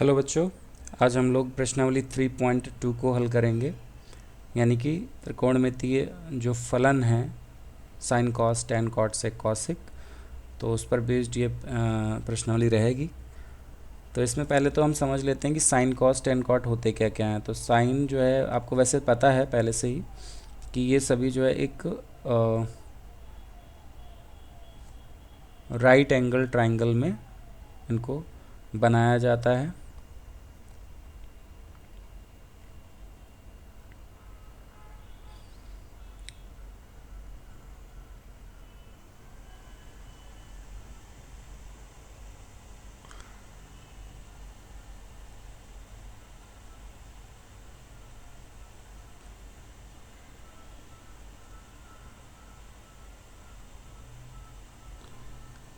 Hello बच्चों, आज हम लोग प्रश्नावली 3.2 को हल करेंगे। यानी कि त्रिकोणमितीय जो फलन है sine cos tan cot sec cosec, तो उस पर बेस्ड ये प्रश्नावली रहेगी। तो इसमें पहले तो हम समझ लेते हैं कि साइन कॉस टेन कॉट होते क्या क्या हैं। तो साइन जो है आपको वैसे पता है पहले से ही कि ये सभी जो है एक राइट एंगल ट्राइंगल में इनको बनाया जाता है।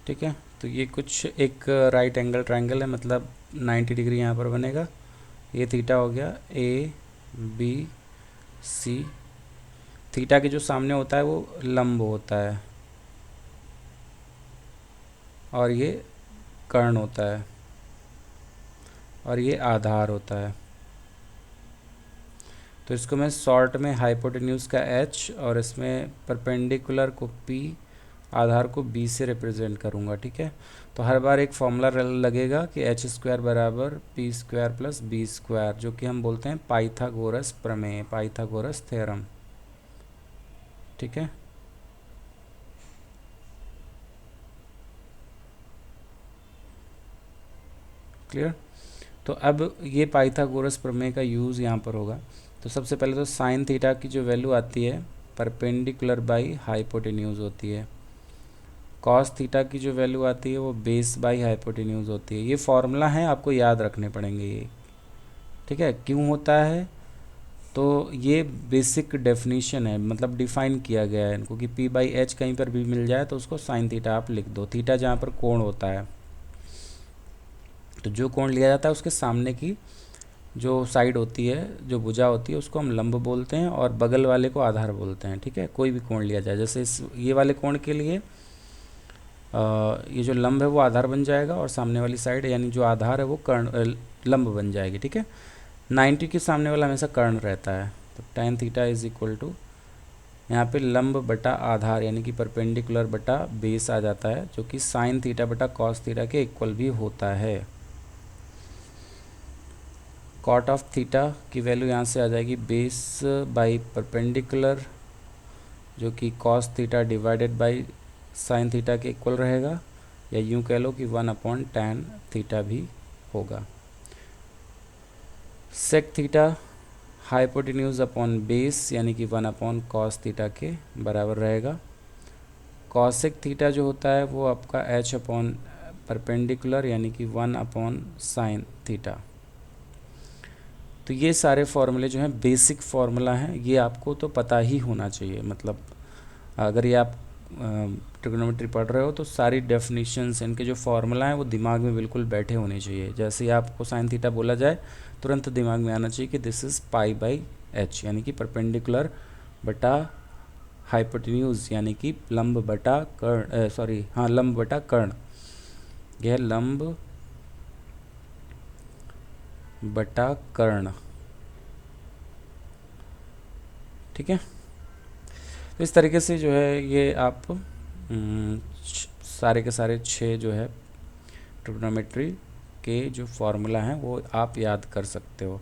ठीक है, तो ये कुछ एक राइट एंगल ट्रायंगल है, मतलब 90 डिग्री यहाँ पर बनेगा। ये थीटा हो गया ए बी सी। थीटा के जो सामने होता है वो लंब होता है और ये कर्ण होता है और ये आधार होता है। तो इसको मैं शॉर्ट में हाइपोटेन्यूज का एच और इसमें परपेंडिकुलर को पी, आधार को बी से रिप्रेजेंट करूँगा। ठीक है, तो हर बार एक फॉर्मूला लगेगा कि एच स्क्वायर बराबर P square plus B square, जो कि हम बोलते हैं पाइथागोरस प्रमेय, पाइथागोरस थ्योरम। ठीक है, क्लियर। तो अब ये पाइथागोरस प्रमेय का यूज़ यहाँ पर होगा। तो सबसे पहले तो साइन थीटा की जो वैल्यू आती है परपेंडिकुलर बाई हाइपोटेन्यूज होती है। कॉस थीटा की जो वैल्यू आती है वो बेस बाई हाइपोटेन्यूज होती है। ये फॉर्मूला है, आपको याद रखने पड़ेंगे ये। ठीक है, क्यों होता है? तो ये बेसिक डेफिनीशन है, मतलब डिफाइन किया गया है इनको कि पी बाई एच कहीं पर भी मिल जाए तो उसको साइन थीटा आप लिख दो। थीटा जहाँ पर कोण होता है, तो जो कोण लिया जाता है उसके सामने की जो साइड होती है, जो भुजा होती है, उसको हम लंब बोलते हैं और बगल वाले को आधार बोलते हैं। ठीक है, कोई भी कोण लिया जाए, जैसे इस ये वाले कोण के लिए ये जो लंब है वो आधार बन जाएगा और सामने वाली साइड यानी जो आधार है वो कर्ण लंब बन जाएगी। ठीक है, 90 के सामने वाला हमेशा कर्ण रहता है। तो tan theta is equal to यहाँ पे लंब बटा आधार यानी कि परपेंडिकुलर बटा बेस आ जाता है, जो कि साइन थीटा बटा कॉस थीटा के इक्वल भी होता है। कॉट ऑफ थीटा की वैल्यू यहाँ से आ जाएगी बेस बाई परपेंडिकुलर, जो कि cos theta divided by sine theta के इक्वल रहेगा, या यूँ कह लो कि 1/tan थीटा भी होगा। Sec theta hypotenuse upon base यानी कि 1/cos थीटा के बराबर रहेगा। कॉसेक थीटा जो होता है वो आपका h अपॉन परपेंडिकुलर यानी कि 1/sin थीटा। तो ये सारे फॉर्मूले जो हैं बेसिक फार्मूला हैं, ये आपको तो पता ही होना चाहिए। मतलब अगर ये आप ट्रिग्नोमेट्री पढ़ रहे हो तो सारी डेफिनेशंस, इनके जो फार्मूला हैं वो दिमाग में बिल्कुल बैठे होने चाहिए। जैसे ही आपको साइन थीटा बोला जाए तुरंत दिमाग में आना चाहिए कि this is pi by H, यानी कि परपेंडिकुलर बटा हाइपोटेन्यूज यानी कि लंब बटा कर्ण, सॉरी हाँ लंब बटा कर्ण। यह लंब बटा कर्ण। ठीक है, तो इस तरीके से जो है ये आप सारे के सारे 6 जो है ट्रिग्नोमेट्री के जो फार्मूला हैं वो आप याद कर सकते हो।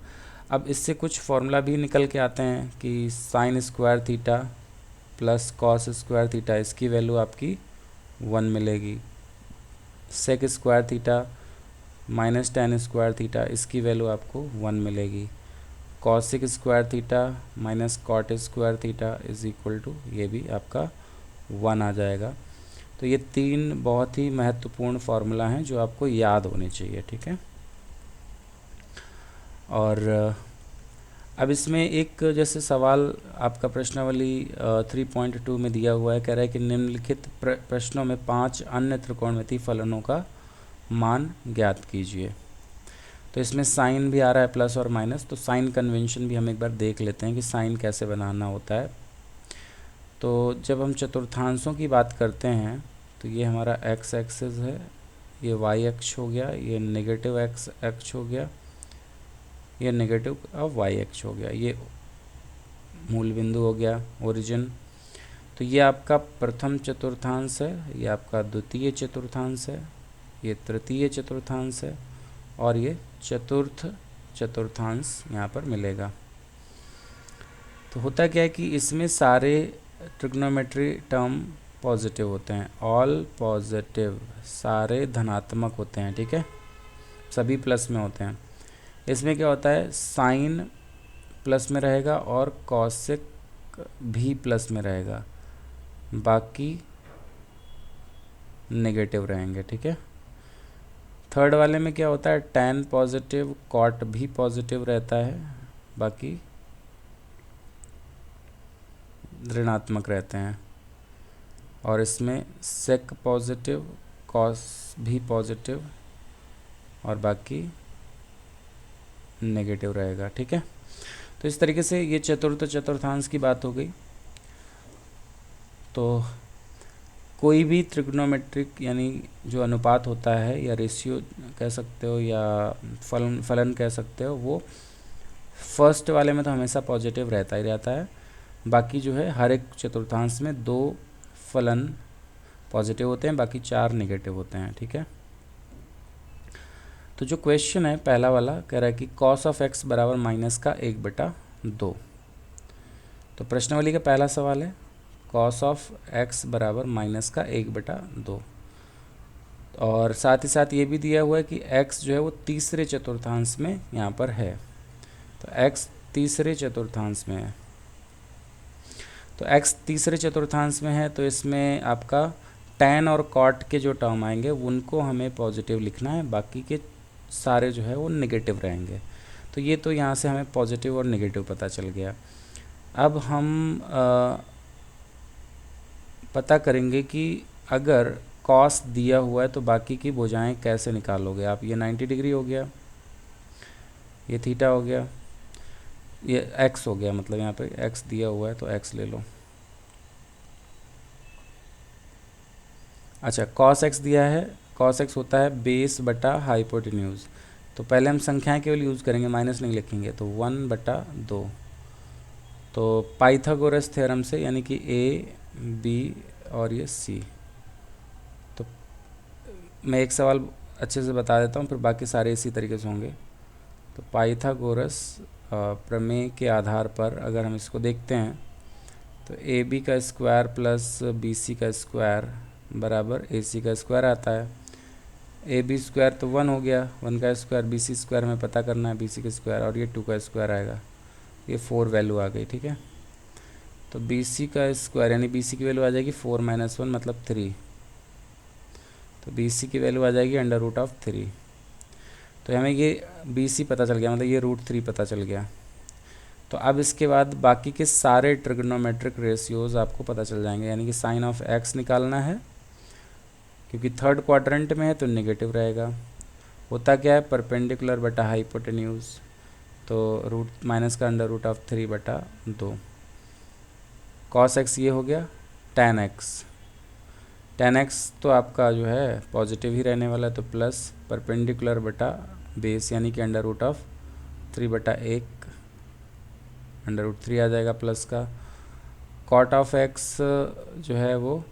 अब इससे कुछ फार्मूला भी निकल के आते हैं कि sine square theta plus cos square theta, इसकी वैल्यू आपकी 1 मिलेगी। Sec square theta minus tan square theta, इसकी वैल्यू आपको 1 मिलेगी। Cosec square theta minus cot square theta is equal to, ये भी आपका 1 आ जाएगा। तो ये 3 बहुत ही महत्वपूर्ण फार्मूला हैं जो आपको याद होने चाहिए। ठीक है, और अब इसमें एक जैसे सवाल आपका प्रश्नावली 3.2 में दिया हुआ है, कह रहा है कि निम्नलिखित प्रश्नों में 5 अन्य त्रिकोणमितीय फलनों का मान ज्ञात कीजिए। तो इसमें साइन भी आ रहा है प्लस और माइनस, तो साइन कन्वेंशन भी हम एक बार देख लेते हैं कि साइन कैसे बनाना होता है। तो जब हम चतुर्थांशों की बात करते हैं तो ये हमारा एक्स एक्सिस है, ये वाई अक्ष हो गया, ये नेगेटिव एक्स अक्ष हो गया, ये नेगेटिव ऑफ वाई अक्ष हो गया, ये मूल बिंदु हो गया ओरिजिन। तो ये आपका प्रथम चतुर्थांश है, ये आपका द्वितीय चतुर्थांश है, ये तृतीय चतुर्थांश है और ये चतुर्थ चतुर्थांश यहाँ पर मिलेगा। तो होता क्या है कि इसमें सारे ट्रिग्नोमेट्री टर्म पॉजिटिव होते हैं, ऑल पॉजिटिव, सारे धनात्मक होते हैं, ठीक है, सभी प्लस में होते हैं। इसमें क्या होता है, साइन प्लस में रहेगा और कॉसेक भी प्लस में रहेगा, बाकी नेगेटिव रहेंगे, ठीक है। थर्ड वाले में क्या होता है, टैन पॉजिटिव, कॉट भी पॉजिटिव रहता है, बाकी ऋणात्मक रहते हैं। और इसमें सेक पॉजिटिव, कॉस भी पॉजिटिव और बाकी नेगेटिव रहेगा, ठीक है। तो इस तरीके से ये चतुर्थ चतुर्थांश की बात हो गई। तो कोई भी त्रिग्नोमेट्रिक यानी जो अनुपात होता है या रेशियो कह सकते हो या फलन कह सकते हो, वो फर्स्ट वाले में तो हमेशा पॉजिटिव रहता ही रहता है, बाकी जो है हर एक चतुर्थांश में 2 फलन पॉजिटिव होते हैं, बाकी 4 नेगेटिव होते हैं, ठीक है। तो जो क्वेश्चन है पहला वाला कह रहा है कि कॉस ऑफ एक्स बराबर माइनस का 1/2। तो प्रश्नावली का पहला सवाल है कॉस ऑफ एक्स बराबर माइनस का 1/2, और साथ ही साथ ये भी दिया हुआ है कि एक्स जो है वो तीसरे चतुर्थांश में यहाँ पर है। तो एक्स तीसरे चतुर्थांश में है, तो एक्स तीसरे चतुर्थांश में है, तो इसमें आपका टैन और कॉट के जो टर्म आएंगे उनको हमें पॉजिटिव लिखना है, बाकी के सारे जो है वो नेगेटिव रहेंगे। तो ये तो यहाँ से हमें पॉजिटिव और नेगेटिव पता चल गया। अब हम पता करेंगे कि अगर कॉस दिया हुआ है तो बाकी की भुजाएं कैसे निकालोगे आप। ये 90 डिग्री हो गया, ये थीटा हो गया, ये एक्स हो गया, मतलब यहाँ पे एक्स दिया हुआ है तो एक्स ले लो। अच्छा, कॉस एक्स दिया है, कॉस एक्स होता है बेस बटा हाइपोटेन्यूज। तो पहले हम संख्याएं केवल यूज़ करेंगे, माइनस नहीं लिखेंगे, तो 1/2। तो पाइथागोरस थ्योरम से यानी कि ए बी और ये सी। तो मैं एक सवाल अच्छे से बता देता हूँ, फिर बाकी सारे इसी तरीके से होंगे। तो पाइथागोरस प्रमेय के आधार पर अगर हम इसको देखते हैं तो ए बी का स्क्वायर प्लस बी सी का स्क्वायर बराबर ए सी का स्क्वायर आता है। ए बी स्क्वायर तो 1 हो गया, 1 का स्क्वायर, बी सी स्क्वायर हमें पता करना है, बी सी का स्क्वायर, और ये 2 का स्क्वायर आएगा, ये 4 वैल्यू आ गई, ठीक है। तो बी सी का स्क्वायर यानी बी सी की वैल्यू आ जाएगी 4 - 1 मतलब 3। तो बी सी की वैल्यू आ जाएगी √3। तो हमें ये बी सी पता चल गया, मतलब ये √3 पता चल गया। तो अब इसके बाद बाकी के सारे ट्रिग्नोमेट्रिक रेशियोज आपको पता चल जाएंगे, यानी कि साइन ऑफ एक्स निकालना है, क्योंकि थर्ड क्वाड्रेंट में है तो नेगेटिव रहेगा। होता क्या है, परपेंडिकुलर बटा हाइपोटेन्यूज, तो रूट माइनस का √3/2। कॉस एक्स ये हो गया, टैन एक्स, टैन एक्स तो आपका जो है पॉजिटिव ही रहने वाला है, तो प्लस परपेंडिकुलर बटा बेस यानी कि √3/1, √3 आ जाएगा प्लस का। कॉट ऑफ एक्स जो है वो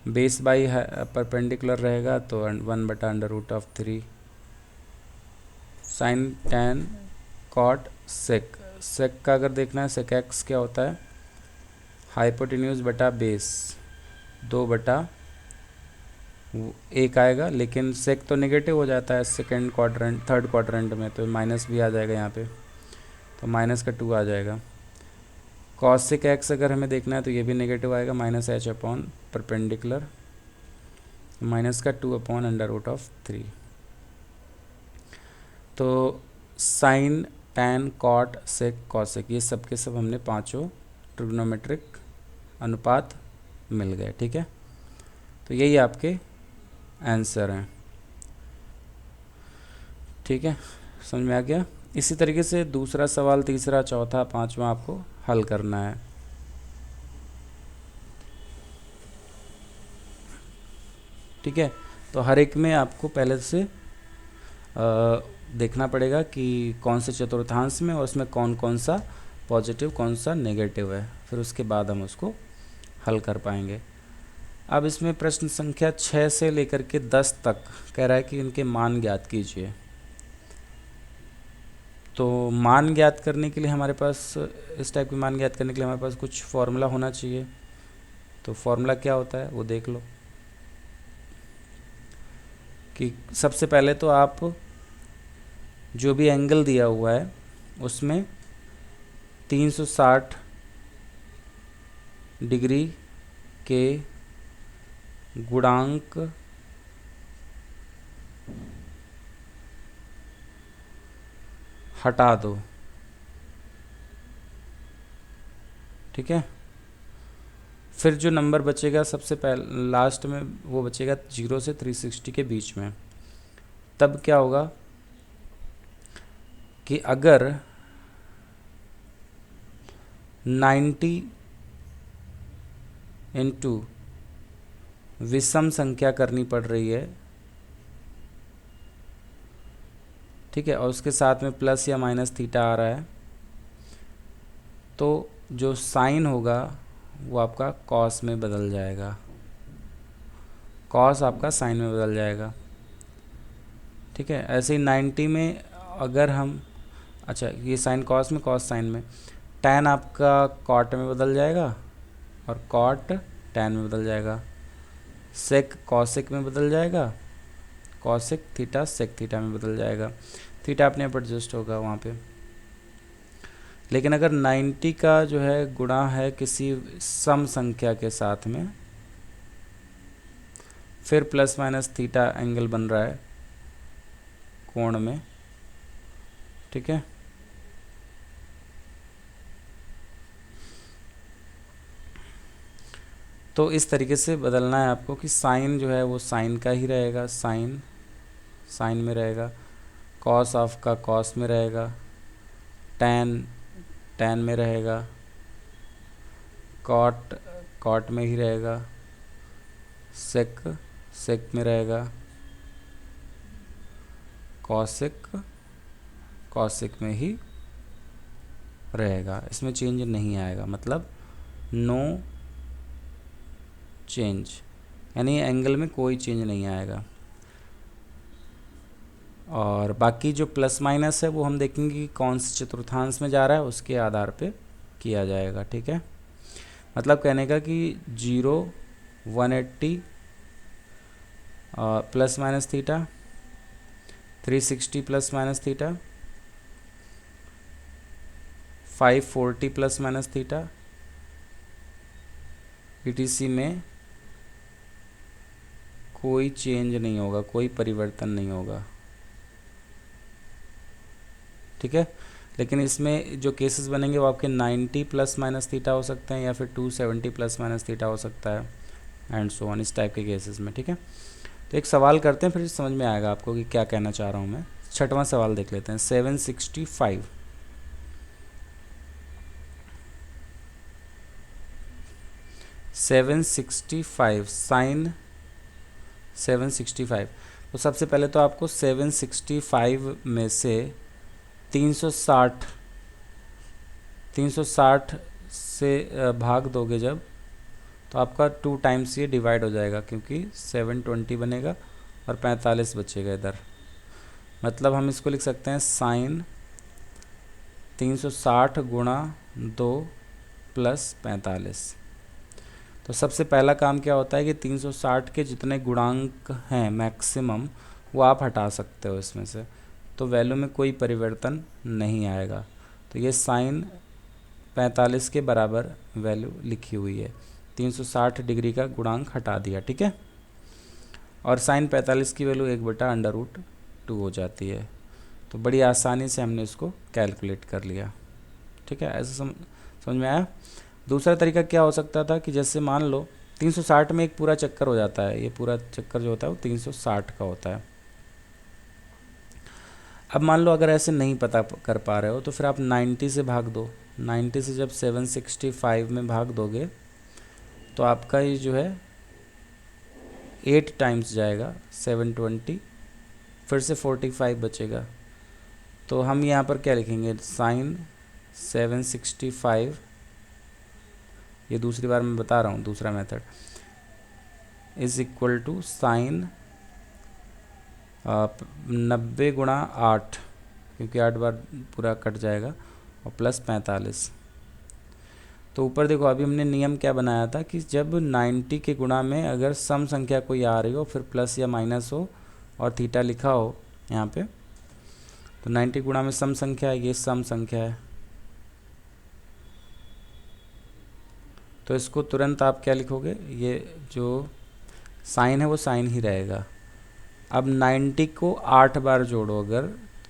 बेस बाई परपेंडिकुलर रहेगा, तो 1/√3। साइन टैन कॉट सेक, सेक का अगर देखना है, सेक एक्स क्या होता है, हाइपोटेन्यूज बटा बेस 2/1 आएगा, लेकिन सेक तो नेगेटिव हो जाता है सेकेंड क्वाड्रेंट, थर्ड क्वाड्रेंट में, तो माइनस भी आ जाएगा यहाँ पे, तो माइनस का 2 आ जाएगा। कॉसेक एक्स अगर हमें देखना है तो ये भी नेगेटिव आएगा, -h अपॉन परपेंडिकुलर, माइनस का 2/√3। तो sine tan cot sec cosec ये सब के सब हमने पांचों ट्रिग्नोमेट्रिक अनुपात मिल गए, ठीक है। तो यही आपके आंसर हैं, ठीक है, समझ में आ गया। इसी तरीके से दूसरा सवाल, तीसरा, चौथा, पांचवा आपको हल करना है। ठीक है, तो हर एक में आपको पहले से देखना पड़ेगा कि कौन से चतुर्थांश में और उसमें कौन कौन सा पॉजिटिव कौन सा नेगेटिव है, फिर उसके बाद हम उसको हल कर पाएंगे। अब इसमें प्रश्न संख्या 6 से लेकर के 10 तक कह रहा है कि इनके मान ज्ञात कीजिए। तो मान ज्ञात करने के लिए हमारे पास, इस टाइप के मान ज्ञात करने के लिए हमारे पास कुछ फॉर्मूला होना चाहिए। तो फॉर्मूला क्या होता है वो देख लो कि सबसे पहले तो आप जो भी एंगल दिया हुआ है उसमें 360 डिग्री के गुणांक हटा दो, ठीक है। फिर जो नंबर बचेगा सबसे पहले लास्ट में वो बचेगा 0 से 360 के बीच में। तब क्या होगा कि अगर 90 इंटू विषम संख्या करनी पड़ रही है, ठीक है, और उसके साथ में प्लस या माइनस थीटा आ रहा है, तो जो साइन होगा वो आपका कॉस में बदल जाएगा, कॉस आपका साइन में बदल जाएगा, ठीक है। ऐसे ही 90 में अगर हम, अच्छा ये साइन कॉस में, कॉस साइन में, टैन आपका कॉट में बदल जाएगा और कॉट टैन में बदल जाएगा, सेक कॉसेक में बदल जाएगा, कॉसेक थीटा सेक थीटा में बदल जाएगा, थीटा अपने आप एडजस्ट होगा वहाँ पे। लेकिन अगर 90 का जो है गुणा है किसी सम संख्या के साथ में, फिर प्लस माइनस थीटा एंगल बन रहा है कोण में, ठीक है। तो इस तरीके से बदलना है आपको कि साइन जो है वो साइन का ही रहेगा, साइन साइन में रहेगा, कॉस ऑफ का कॉस में रहेगा, टैन टैन में रहेगा, कॉट कॉट में ही रहेगा, सेक सेक में रहेगा, कॉसेक कॉसेक में ही रहेगा, इसमें चेंज नहीं आएगा, मतलब नो चेंज, यानी एंगल में कोई चेंज नहीं आएगा। और बाकी जो प्लस माइनस है वो हम देखेंगे कि कौन से चतुर्थांश में जा रहा है उसके आधार पे किया जाएगा, ठीक है। मतलब कहने का कि 0 180 plus minus theta, 360 plus minus theta, 540 plus minus theta, ETC में कोई चेंज नहीं होगा, कोई परिवर्तन नहीं होगा, ठीक है। लेकिन इसमें जो केसेस बनेंगे वो आपके 90 प्लस माइनस थीटा हो सकते हैं या फिर 270 प्लस माइनस थीटा हो सकता है, एंड सो ऑन, इस टाइप के केसेस में, ठीक है। तो एक सवाल करते हैं फिर समझ में आएगा आपको कि क्या कहना चाह रहा हूँ मैं। 6वां सवाल देख लेते हैं। 765 साइन 765। तो सबसे पहले तो आपको 765 में से 360 से भाग दोगे जब, तो आपका 2 टाइम्स ये डिवाइड हो जाएगा, क्योंकि 720 बनेगा और 45 बचेगा इधर। मतलब हम इसको लिख सकते हैं साइन 360 गुणा 2 प्लस 45। तो सबसे पहला काम क्या होता है कि 360 के जितने गुणांक हैं मैक्सिमम वो आप हटा सकते हो इसमें से, तो वैल्यू में कोई परिवर्तन नहीं आएगा। तो ये साइन 45 के बराबर वैल्यू लिखी हुई है, 360 डिग्री का गुणांक हटा दिया, ठीक है। और साइन 45 की वैल्यू 1/√2 हो जाती है। तो बड़ी आसानी से हमने इसको कैलकुलेट कर लिया, ठीक है। ऐसे समझ में आया। दूसरा तरीका क्या हो सकता था कि जैसे मान लो 360 में एक पूरा चक्कर हो जाता है, ये पूरा चक्कर जो होता है वो 360 का होता है। अब मान लो अगर ऐसे नहीं पता कर पा रहे हो तो फिर आप 90 से भाग दो। 90 से जब 765 में भाग दोगे तो आपका ये जो है 8 टाइम्स जाएगा 720, फिर से 45 बचेगा। तो हम यहाँ पर क्या लिखेंगे, साइन 765, ये दूसरी बार मैं बता रहा हूँ दूसरा method, is equal to sine 90 गुणा 8, क्योंकि 8 बार पूरा कट जाएगा, और प्लस 45। तो ऊपर देखो अभी हमने नियम क्या बनाया था कि जब 90 के गुणा में अगर सम संख्या कोई आ रही हो, फिर प्लस या माइनस हो और थीटा लिखा हो यहाँ पे, तो 90 गुणा में सम संख्या है, ये सम संख्या है, तो इसको तुरंत आप क्या लिखोगे, ये जो साइन है वो साइन ही रहेगा। अब 90 को 8 बार जोड़ो अगर,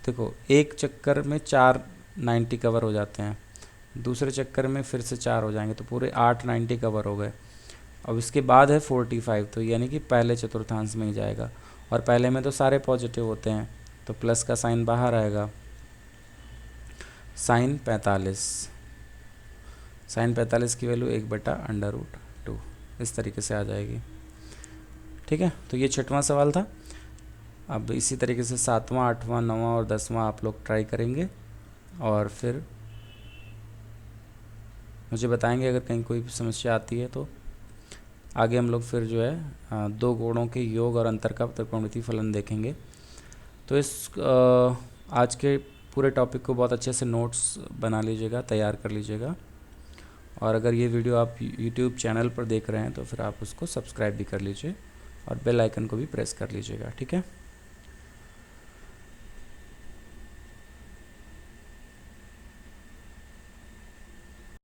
देखो एक चक्कर में 4 90 कवर हो जाते हैं, दूसरे चक्कर में फिर से 4 हो जाएंगे, तो पूरे 8 90 कवर हो गए। अब इसके बाद है 45, तो यानी कि पहले चतुर्थांश में ही जाएगा, और पहले में तो सारे पॉजिटिव होते हैं, तो प्लस का साइन बाहर आएगा, साइन 45, साइन 45 की वैल्यू 1/√2 इस तरीके से आ जाएगी। ठीक है, तो ये 6वां सवाल था। अब इसी तरीके से 7वां, 8वां, 9वां और 10वां आप लोग ट्राई करेंगे, और फिर मुझे बताएंगे अगर कहीं कोई समस्या आती है। तो आगे हम लोग फिर जो है 2 गुणों के योग और अंतर का त्रिकोणमितीय फलन देखेंगे। तो इस आज के पूरे टॉपिक को बहुत अच्छे से नोट्स बना लीजिएगा, तैयार कर लीजिएगा, और अगर ये वीडियो आप यूट्यूब चैनल पर देख रहे हैं तो फिर आप उसको सब्सक्राइब भी कर लीजिए और बेल आइकन को भी प्रेस कर लीजिएगा। ठीक है।